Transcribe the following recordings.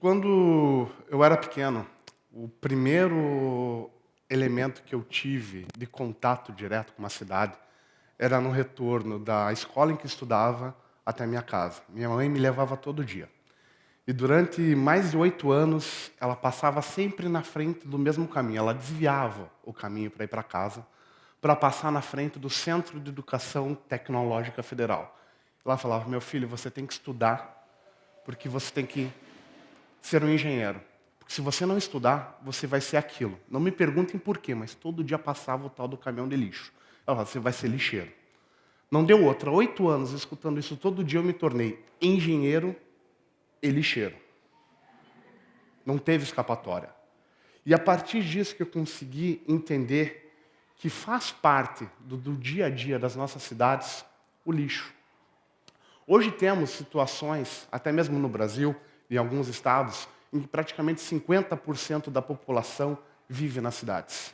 Quando eu era pequeno, o primeiro elemento que eu tive de contato direto com uma cidade era no retorno da escola em que estudava até a minha casa. Minha mãe me levava todo dia. E durante mais de 8 anos, ela passava sempre na frente do mesmo caminho. Ela desviava o caminho para ir para casa, para passar na frente do Centro de Educação Tecnológica Federal. Ela falava: meu filho, você tem que estudar, porque você tem que ser um engenheiro. Porque se você não estudar, você vai ser aquilo. Não me perguntem por quê, mas todo dia passava o tal do caminhão de lixo. Ela falava: você vai ser lixeiro. Não deu outra. 8 anos escutando isso todo dia, eu me tornei engenheiro e lixeiro. Não teve escapatória. E a partir disso que eu consegui entender que faz parte do dia a dia das nossas cidades o lixo. Hoje temos situações, até mesmo no Brasil, em alguns estados, em que praticamente 50% da população vive nas cidades.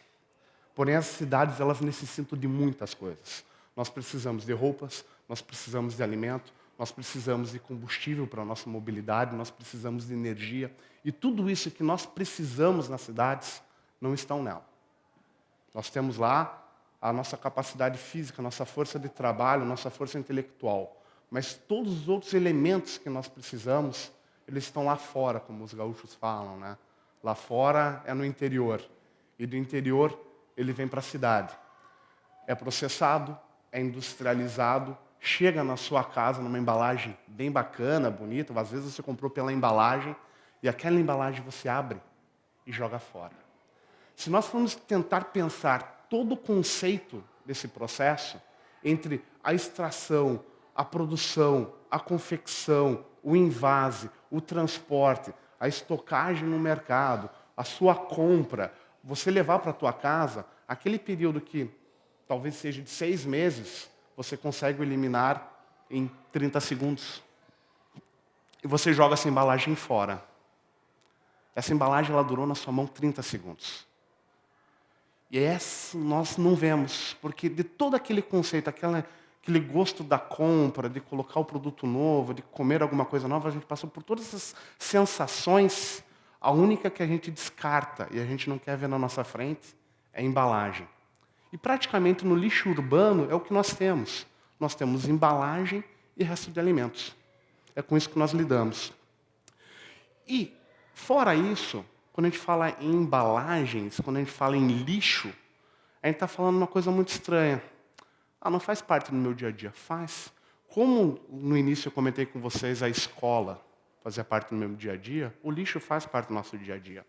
Porém, as cidades, elas necessitam de muitas coisas. Nós precisamos de roupas, nós precisamos de alimento, nós precisamos de combustível para a nossa mobilidade, nós precisamos de energia. E tudo isso que nós precisamos nas cidades não estão nela. Nós temos lá a nossa capacidade física, a nossa força de trabalho, a nossa força intelectual. Mas todos os outros elementos que nós precisamos, eles estão lá fora, como os gaúchos falam, né? Lá fora é no interior. E do interior ele vem para a cidade. É processado, é industrializado, chega na sua casa numa embalagem bem bacana, bonita. Às vezes você comprou pela embalagem e aquela embalagem você abre e joga fora. Se nós formos tentar pensar todo o conceito desse processo, entre a extração, a produção, a confecção, o envase, o transporte, a estocagem no mercado, a sua compra, você levar para a tua casa, aquele período que talvez seja de 6 meses, você consegue eliminar em 30 segundos. E você joga essa embalagem fora. Essa embalagem ela durou na sua mão 30 segundos. E essa nós não vemos, porque de todo aquele conceito, aquele gosto da compra, de colocar o produto novo, de comer alguma coisa nova, a gente passou por todas essas sensações. A única que a gente descarta e a gente não quer ver na nossa frente é a embalagem. E praticamente no lixo urbano é o que nós temos. Nós temos embalagem e resto de alimentos. É com isso que nós lidamos. E, fora isso, quando a gente fala em embalagens, quando a gente fala em lixo, a gente está falando uma coisa muito estranha. Não faz parte do meu dia a dia. Faz. Como no início eu comentei com vocês, a escola fazia parte do meu dia a dia, o lixo faz parte do nosso dia a dia.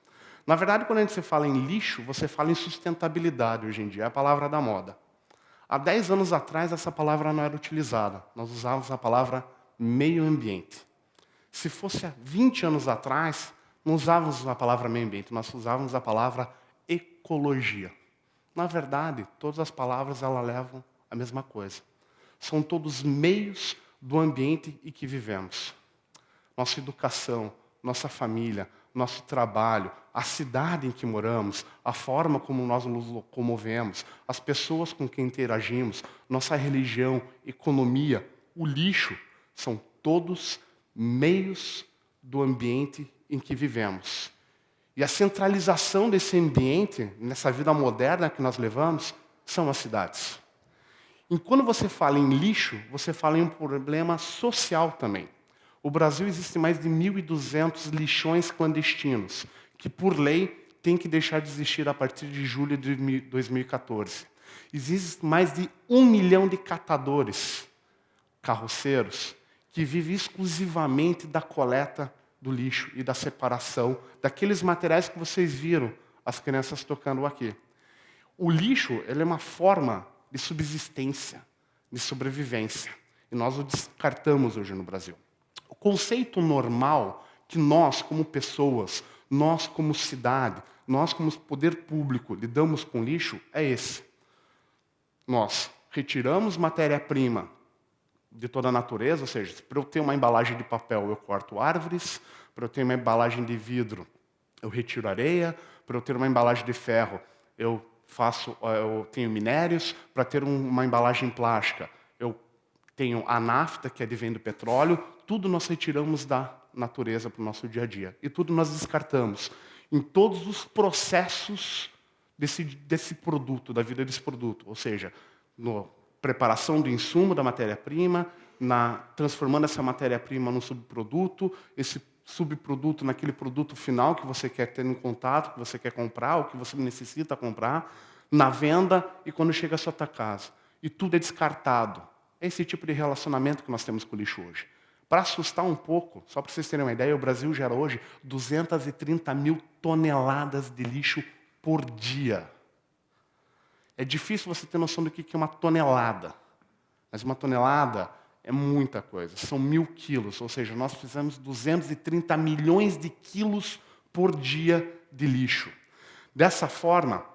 Na verdade, quando a gente fala em lixo, você fala em sustentabilidade hoje em dia, é a palavra da moda. Há 10 anos atrás, essa palavra não era utilizada. Nós usávamos a palavra meio ambiente. Se fosse há 20 anos atrás, não usávamos a palavra meio ambiente, nós usávamos a palavra ecologia. Na verdade, todas as palavras elas levam a mesma coisa. São todos meios do ambiente em que vivemos. Nossa educação, nossa família, nosso trabalho, a cidade em que moramos, a forma como nós nos locomovemos, as pessoas com quem interagimos, nossa religião, economia, o lixo, são todos meios do ambiente em que vivemos. E a centralização desse ambiente, nessa vida moderna que nós levamos, são as cidades. E quando você fala em lixo, você fala em um problema social também. No Brasil existem mais de 1.200 lixões clandestinos, que por lei tem que deixar de existir a partir de julho de 2014. Existem mais de 1 milhão de catadores, carroceiros, que vivem exclusivamente da coleta do lixo e da separação daqueles materiais que vocês viram as crianças tocando aqui. O lixo ele é uma forma de subsistência, de sobrevivência, e nós o descartamos hoje no Brasil. O conceito normal que nós, como pessoas, nós como cidade, nós como poder público lidamos com lixo é esse. Nós retiramos matéria-prima de toda a natureza, ou seja, para eu ter uma embalagem de papel eu corto árvores, para eu ter uma embalagem de vidro eu retiro areia, para eu ter uma embalagem de ferro eu tenho minérios, para ter uma embalagem plástica eu Tem a nafta, que advém do petróleo, tudo nós retiramos da natureza para o nosso dia a dia. E tudo nós descartamos. Em todos os processos desse produto, da vida desse produto. Ou seja, na preparação do insumo da matéria-prima, transformando essa matéria-prima num subproduto, esse subproduto naquele produto final que você quer ter em contato, que você quer comprar, ou que você necessita comprar, na venda e quando chega à sua casa. E tudo é descartado. É esse tipo de relacionamento que nós temos com o lixo hoje. Para assustar um pouco, só para vocês terem uma ideia, o Brasil gera hoje 230 mil toneladas de lixo por dia. É difícil você ter noção do que é uma tonelada. Mas uma tonelada é muita coisa. São 1.000 quilos, ou seja, nós fizemos 230 milhões de quilos por dia de lixo. Dessa forma,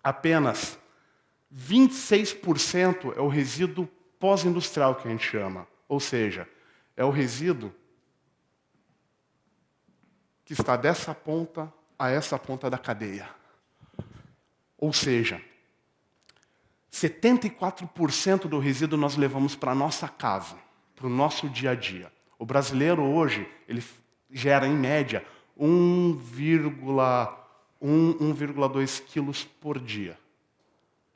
apenas 26% é o resíduo pós-industrial que a gente chama. Ou seja, é o resíduo que está dessa ponta a essa ponta da cadeia. Ou seja, 74% do resíduo nós levamos para a nossa casa, para o nosso dia a dia. O brasileiro hoje, ele gera em média 1,2 quilos por dia.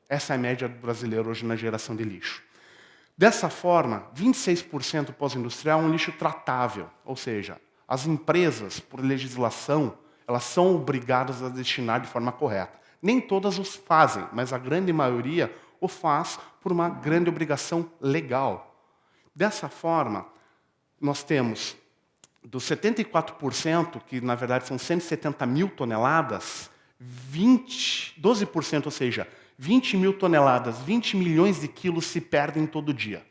Essa é a média do brasileiro hoje na geração de lixo. Dessa forma, 26% pós-industrial é um lixo tratável, ou seja, as empresas, por legislação, elas são obrigadas a destinar de forma correta. Nem todas os fazem, mas a grande maioria o faz por uma grande obrigação legal. Dessa forma, nós temos dos 74%, que na verdade são 170 mil toneladas, 12%, ou seja, 20 mil toneladas, 20 milhões de quilos se perdem todo dia.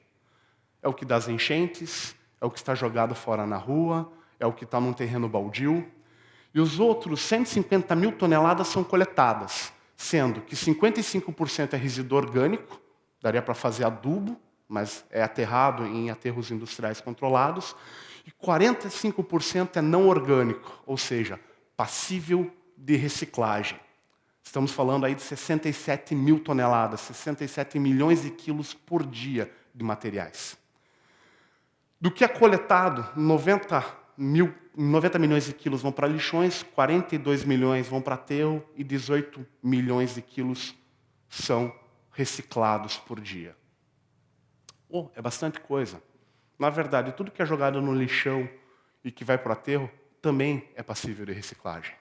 É o que dá as enchentes, é o que está jogado fora na rua, é o que está num terreno baldio. E os outros 150 mil toneladas são coletadas, sendo que 55% é resíduo orgânico, daria para fazer adubo, mas é aterrado em aterros industriais controlados, e 45% é não orgânico, ou seja, passível de reciclagem. Estamos falando aí de 67 mil toneladas, 67 milhões de quilos por dia de materiais. Do que é coletado, 90 milhões de quilos vão para lixões, 42 milhões vão para aterro e 18 milhões de quilos são reciclados por dia. É bastante coisa. Na verdade, tudo que é jogado no lixão e que vai para o aterro também é passível de reciclagem.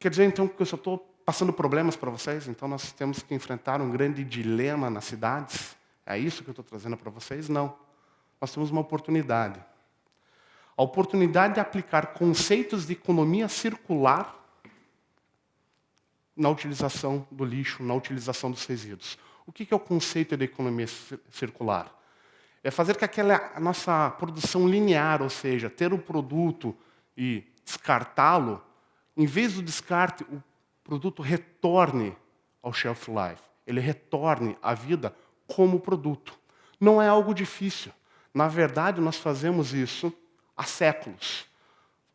Quer dizer, então, que eu só estou passando problemas para vocês? Então, nós temos que enfrentar um grande dilema nas cidades? É isso que eu estou trazendo para vocês? Não. Nós temos uma oportunidade. A oportunidade de aplicar conceitos de economia circular na utilização do lixo, na utilização dos resíduos. O que é o conceito de economia circular? É fazer com que a nossa produção linear, ou seja, ter o produto e descartá-lo, em vez do descarte, o produto retorne ao shelf life. Ele retorne à vida como produto. Não é algo difícil. Na verdade, nós fazemos isso há séculos.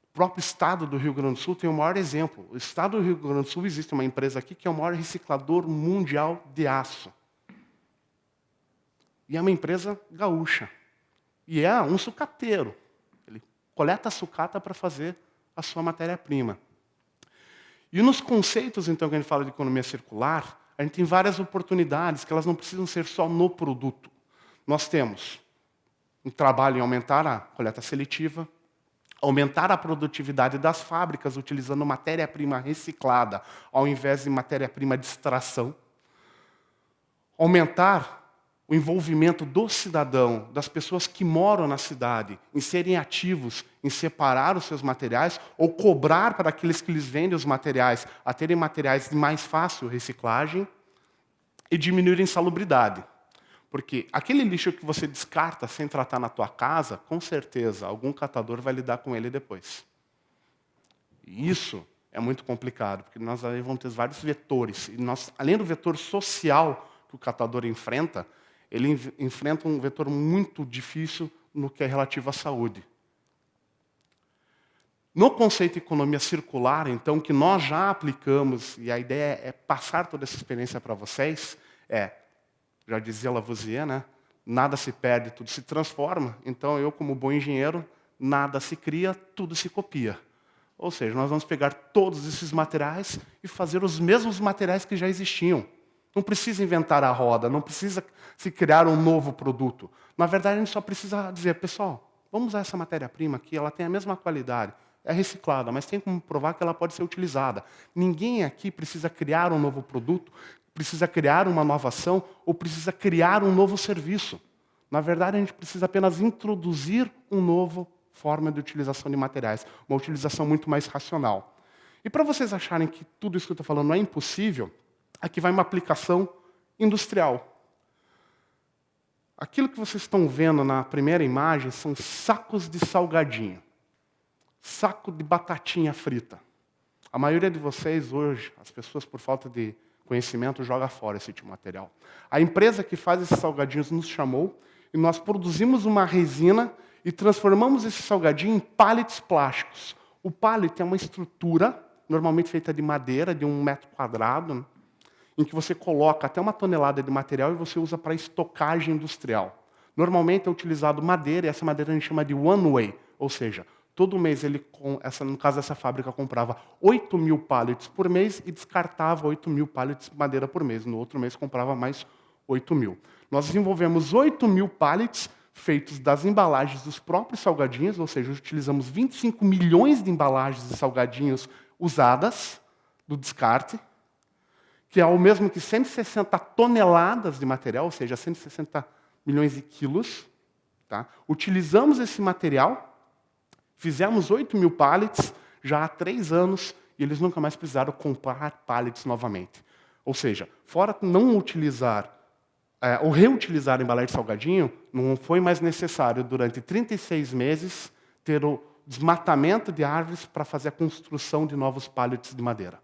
O próprio estado do Rio Grande do Sul tem o maior exemplo. O estado do Rio Grande do Sul, existe uma empresa aqui que é o maior reciclador mundial de aço. E é uma empresa gaúcha. E é um sucateiro. Ele coleta a sucata para fazer a sua matéria-prima. E nos conceitos, então, que a gente fala de economia circular, a gente tem várias oportunidades que elas não precisam ser só no produto. Nós temos um trabalho em aumentar a coleta seletiva, aumentar a produtividade das fábricas utilizando matéria-prima reciclada ao invés de matéria-prima de extração, aumentar o envolvimento do cidadão, das pessoas que moram na cidade, em serem ativos, em separar os seus materiais, ou cobrar para aqueles que lhes vendem os materiais, a terem materiais de mais fácil reciclagem, e diminuir a insalubridade. Porque aquele lixo que você descarta sem tratar na tua casa, com certeza, algum catador vai lidar com ele depois. E isso é muito complicado, porque nós aí vamos ter vários vetores. E nós, além do vetor social que o catador enfrenta, ele enfrenta um vetor muito difícil no que é relativo à saúde. No conceito de economia circular, então, que nós já aplicamos, e a ideia é passar toda essa experiência para vocês, já dizia Lavoisier, né? nada se perde, tudo se transforma. Então, eu, como bom engenheiro, nada se cria, tudo se copia. Ou seja, nós vamos pegar todos esses materiais e fazer os mesmos materiais que já existiam. Não precisa inventar a roda, não precisa se criar um novo produto. Na verdade, a gente só precisa dizer, pessoal, vamos usar essa matéria-prima aqui, ela tem a mesma qualidade, é reciclada, mas tem como provar que ela pode ser utilizada. Ninguém aqui precisa criar um novo produto, precisa criar uma nova ação ou precisa criar um novo serviço. Na verdade, a gente precisa apenas introduzir uma nova forma de utilização de materiais, uma utilização muito mais racional. E para vocês acharem que tudo isso que eu estou falando não é impossível, aqui vai uma aplicação industrial. Aquilo que vocês estão vendo na primeira imagem são sacos de salgadinho. Saco de batatinha frita. A maioria de vocês hoje, as pessoas por falta de conhecimento, joga fora esse tipo de material. A empresa que faz esses salgadinhos nos chamou e nós produzimos uma resina e transformamos esse salgadinho em pallets plásticos. O pallet é uma estrutura, normalmente feita de madeira, de 1 metro quadrado, né, em que você coloca até 1 tonelada de material e você usa para estocagem industrial. Normalmente é utilizado madeira, e essa madeira a gente chama de one-way, ou seja, todo mês, no caso dessa fábrica, comprava 8.000 pallets por mês e descartava 8.000 pallets de madeira por mês. No outro mês, comprava mais 8.000. Nós desenvolvemos 8.000 pallets feitos das embalagens dos próprios salgadinhos, ou seja, utilizamos 25 milhões de embalagens de salgadinhos usadas, do descarte, que é o mesmo que 160 toneladas de material, ou seja, 160 milhões de quilos. Tá? Utilizamos esse material, fizemos 8.000 pallets já há 3 anos e eles nunca mais precisaram comprar pallets novamente. Ou seja, fora não utilizar ou reutilizar a embalagem de salgadinho, não foi mais necessário durante 36 meses ter o desmatamento de árvores para fazer a construção de novos pallets de madeira.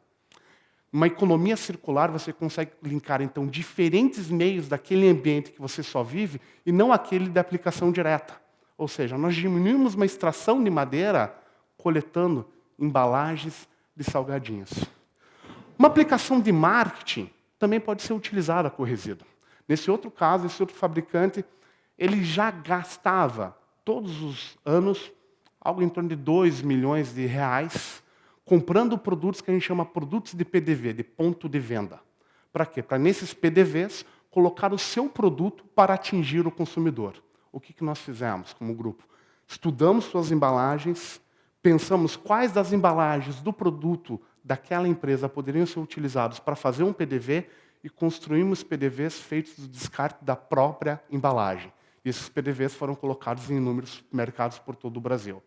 Uma economia circular, você consegue linkar, então, diferentes meios daquele ambiente que você só vive e não aquele da aplicação direta. Ou seja, nós diminuímos uma extração de madeira coletando embalagens de salgadinhos. Uma aplicação de marketing também pode ser utilizada com o resíduo. Nesse outro caso, esse outro fabricante, ele já gastava todos os anos algo em torno de 2 milhões de reais comprando produtos que a gente chama produtos de PDV, de ponto de venda. Para quê? Para nesses PDVs colocar o seu produto para atingir o consumidor. O que nós fizemos como grupo? Estudamos suas embalagens, pensamos quais das embalagens do produto daquela empresa poderiam ser utilizados para fazer um PDV e construímos PDVs feitos do descarte da própria embalagem. E esses PDVs foram colocados em inúmeros mercados por todo o Brasil.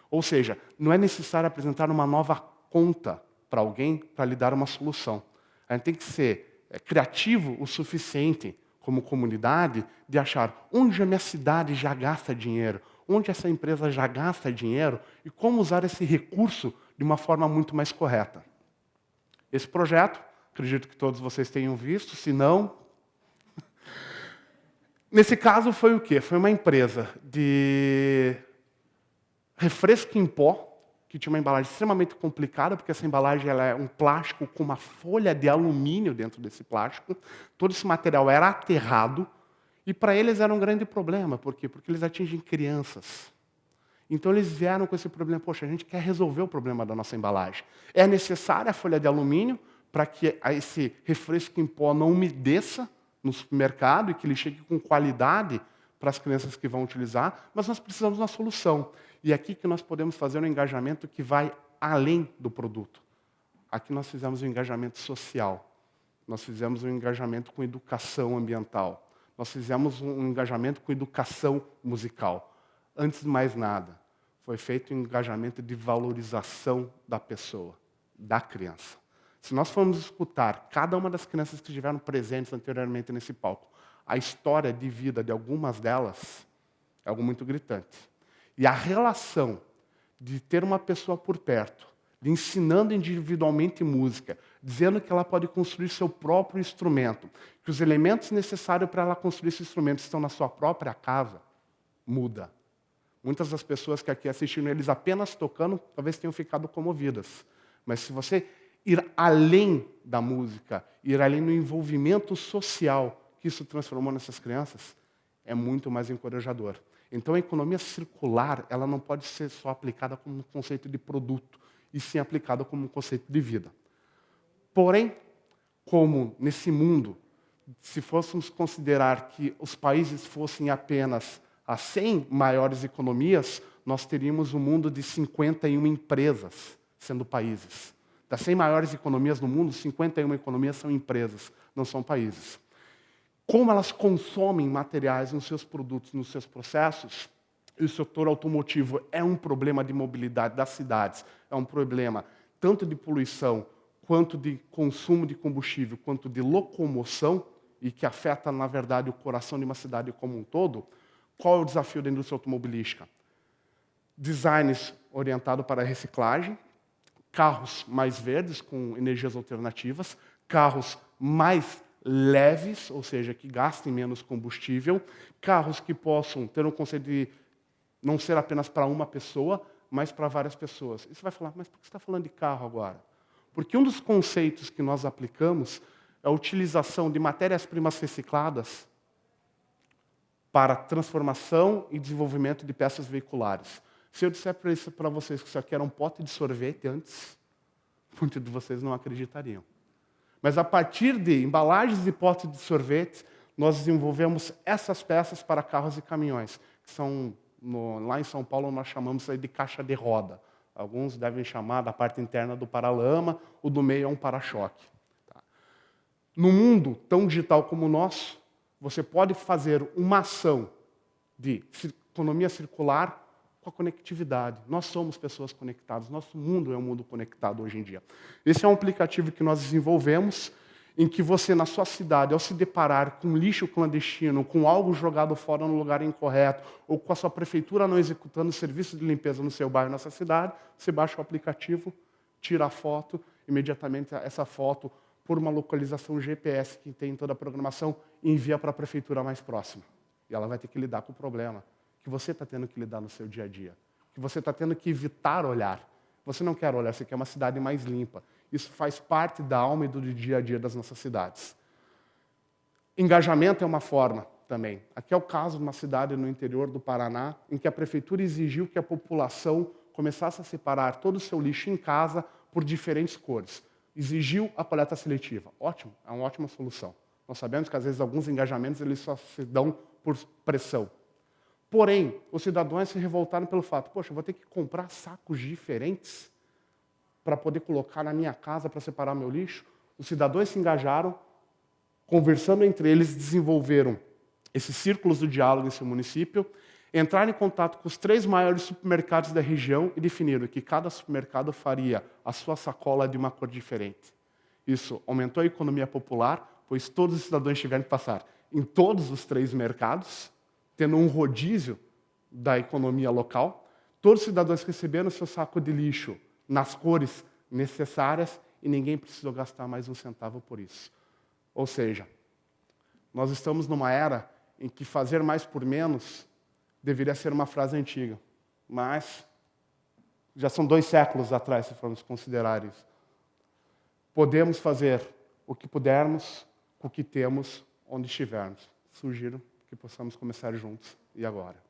Ou seja, não é necessário apresentar uma nova conta para alguém para lhe dar uma solução. A gente tem que ser criativo o suficiente, como comunidade, de achar onde a minha cidade já gasta dinheiro, onde essa empresa já gasta dinheiro e como usar esse recurso de uma forma muito mais correta. Esse projeto, acredito que todos vocês tenham visto, se não... Nesse caso foi o quê? Foi uma empresa de refresco em pó, que tinha uma embalagem extremamente complicada, porque essa embalagem ela é um plástico com uma folha de alumínio dentro desse plástico. Todo esse material era aterrado, e para eles era um grande problema. Por quê? Porque eles atingem crianças. Então eles vieram com esse problema, poxa, a gente quer resolver o problema da nossa embalagem. É necessária a folha de alumínio para que esse refresco em pó não umedeça no supermercado e que ele chegue com qualidade para as crianças que vão utilizar, mas nós precisamos de uma solução. E é aqui que nós podemos fazer um engajamento que vai além do produto. Aqui nós fizemos um engajamento social. Nós fizemos um engajamento com educação ambiental. Nós fizemos um engajamento com educação musical. Antes de mais nada, foi feito um engajamento de valorização da pessoa, da criança. Se nós formos escutar cada uma das crianças que estiveram presentes anteriormente nesse palco, a história de vida de algumas delas é algo muito gritante. E a relação de ter uma pessoa por perto, lhe ensinando individualmente música, dizendo que ela pode construir seu próprio instrumento, que os elementos necessários para ela construir esse instrumento estão na sua própria casa, muda. Muitas das pessoas que aqui assistiram eles apenas tocando, talvez tenham ficado comovidas. Mas se você ir além da música, ir além do envolvimento social que isso transformou nessas crianças, é muito mais encorajador. Então, a economia circular, ela não pode ser só aplicada como um conceito de produto, e sim aplicada como um conceito de vida. Porém, como nesse mundo, se fôssemos considerar que os países fossem apenas as 100 maiores economias, nós teríamos um mundo de 51 empresas sendo países. Das 100 maiores economias do mundo, 51 economias são empresas, não são países. Como elas consomem materiais nos seus produtos, nos seus processos, e o setor automotivo é um problema de mobilidade das cidades, é um problema tanto de poluição, quanto de consumo de combustível, quanto de locomoção, e que afeta, na verdade, o coração de uma cidade como um todo, qual é o desafio da indústria automobilística? Designs orientados para a reciclagem, carros mais verdes, com energias alternativas, carros mais leves, ou seja, que gastem menos combustível, carros que possam ter um conceito de não ser apenas para uma pessoa, mas para várias pessoas. E você vai falar, mas por que você está falando de carro agora? Porque um dos conceitos que nós aplicamos é a utilização de matérias-primas recicladas para transformação e desenvolvimento de peças veiculares. Se eu disser para vocês que isso aqui era um pote de sorvete antes, muitos de vocês não acreditariam. Mas a partir de embalagens de potes de sorvete, nós desenvolvemos essas peças para carros e caminhões, que são, lá em São Paulo, nós chamamos aí de caixa de roda. Alguns devem chamar da parte interna do paralama, o do meio é um para-choque. Tá? No mundo tão digital como o nosso, você pode fazer uma ação de economia circular com a conectividade. Nós somos pessoas conectadas, nosso mundo é um mundo conectado hoje em dia. Esse é um aplicativo que nós desenvolvemos, em que você, na sua cidade, ao se deparar com lixo clandestino, com algo jogado fora no lugar incorreto, ou com a sua prefeitura não executando serviços de limpeza no seu bairro, na sua cidade, você baixa o aplicativo, tira a foto, imediatamente essa foto, por uma localização GPS que tem em toda a programação, envia para a prefeitura mais próxima. E ela vai ter que lidar com o problema que você está tendo que lidar no seu dia a dia, que você está tendo que evitar olhar. Você não quer olhar, você quer uma cidade mais limpa. Isso faz parte da alma e do dia a dia das nossas cidades. Engajamento é uma forma também. Aqui é o caso de uma cidade no interior do Paraná, em que a prefeitura exigiu que a população começasse a separar todo o seu lixo em casa por diferentes cores. Exigiu a coleta seletiva. Ótimo, é uma ótima solução. Nós sabemos que, às vezes, alguns engajamentos eles só se dão por pressão. Porém, os cidadãos se revoltaram pelo fato, poxa, eu vou ter que comprar sacos diferentes para poder colocar na minha casa para separar meu lixo. Os cidadãos se engajaram, conversando entre eles, desenvolveram esses círculos do diálogo em seu município, entraram em contato com os 3 maiores supermercados da região e definiram que cada supermercado faria a sua sacola de uma cor diferente. Isso aumentou a economia popular, pois todos os cidadãos tiveram que passar em todos os 3 mercados, tendo um rodízio da economia local. Todos os cidadãos receberam seu saco de lixo nas cores necessárias e ninguém precisou gastar mais um centavo por isso. Ou seja, nós estamos numa era em que fazer mais por menos deveria ser uma frase antiga, mas já são 2 séculos atrás, se formos considerar isso. Podemos fazer o que pudermos, com o que temos, onde estivermos. Sugiro que possamos começar juntos e agora.